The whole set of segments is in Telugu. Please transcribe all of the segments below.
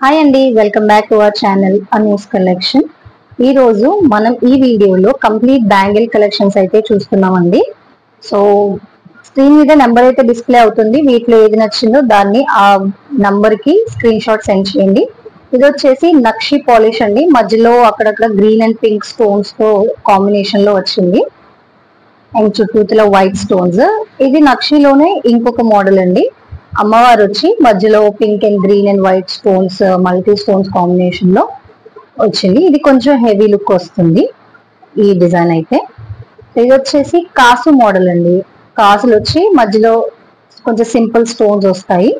హాయ్ అండి, welcome back to our channel Anu's collection. ఈ రోజు మనం ఈ వీడియోలో కంప్లీట్ బ్యాంగిల్ కలెక్షన్స్ అయితే చూస్తున్నామండి. సో స్క్రీన్ మీద నెంబర్ అయితే డిస్ప్లే అవుతుంది. వీటిలో ఏది నచ్చిందో దాన్ని ఆ నంబర్ కి స్క్రీన్ షాట్ సెండ్ చేయండి. ఇది వచ్చేసి నక్షి పాలిష్ అండి. మధ్యలో అక్కడక్కడ గ్రీన్ అండ్ పింక్ స్టోన్స్ తో కాంబినేషన్ లో వచ్చింది అండ్ చుట్టూతల వైట్ స్టోన్స్. ఇది నక్షిలోనే ఇంకొక మోడల్ అండి. అమ్మవారు వచ్చి మధ్యలో pink and green and white stones multi stones combination లో వచ్చింది. ఇది కొంచెం హెవీ లుక్ వస్తుంది ఈ డిజైన్ అయితే. ఇది వచ్చేసి కాసు మోడల్ అండి. కాసులు వచ్చి మధ్యలో కొంచెం సింపుల్ స్టోన్స్ వస్తాయి.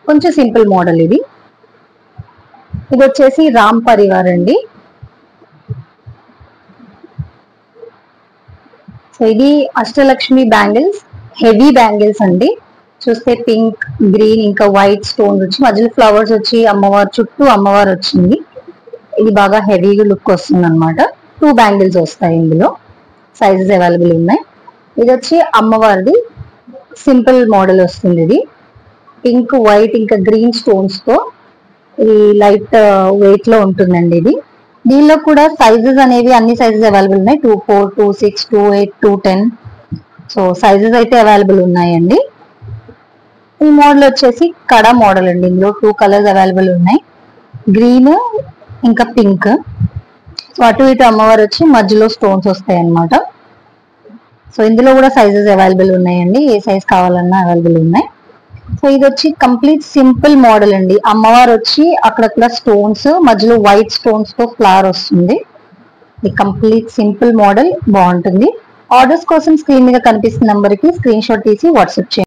కొంచెం సింపుల్ మోడల్ ఇది. ఇది వచ్చేసి రామ్ పరివార్ అండి. సో ఇది అష్టలక్ష్మి బ్యాంగిల్స్, హెవీ బ్యాంగిల్స్ అండి. చూస్తే పింక్, గ్రీన్ ఇంకా వైట్ స్టోన్స్ వచ్చి మధ్యలో ఫ్లవర్స్ వచ్చి అమ్మవారు చుట్టూ అమ్మవారు వచ్చింది. ఇది బాగా హెవీగా లుక్ వస్తుంది అనమాట. 2 బ్యాంగిల్స్ వస్తాయి ఇందులో. సైజెస్ అవైలబుల్ ఉన్నాయి. ఇది వచ్చి అమ్మవారిది సింపుల్ మోడల్ వస్తుంది. ఇది పింక్, వైట్ ఇంకా గ్రీన్ స్టోన్స్ తో ఇది లైట్ వెయిట్ లో ఉంటుందండి. ఇది దీనిలో కూడా సైజెస్ అనేవి అన్ని సైజెస్ అవైలబుల్ ఉన్నాయి. 2-4, 2-6, 2-8, 2-10. సో సైజెస్ అయితే అవైలబుల్ ఉన్నాయండి. ఈ మోడల్ వచ్చేసి కడ మోడల్ అండి. ఇందులో 2 కలర్స్ అవైలబుల్ ఉన్నాయి, గ్రీన్ ఇంకా పింక్. సో అటు ఇటు అమ్మవారు వచ్చి మధ్యలో స్టోన్స్ వస్తాయి అన్నమాట. సో ఇందులో కూడా సైజెస్ అవైలబుల్ ఉన్నాయండి. ఏ సైజ్ కావాలన్నా అవైలబుల్ ఉన్నాయి. సో ఇది వచ్చి కంప్లీట్ సింపుల్ మోడల్ అండి. అమ్మవారు వచ్చి అక్కడక్కడ స్టోన్స్ మధ్యలో వైట్ స్టోన్స్ తో ఫ్లవర్ వస్తుంది. ఇది కంప్లీట్ సింపుల్ మోడల్, బాగుంటుంది. ఆర్డర్స్ కోసం స్క్రీన్ మీద కనిపిస్తున్న నంబర్ కి స్క్రీన్ షాట్ తీసి వాట్సాప్ చేయండి.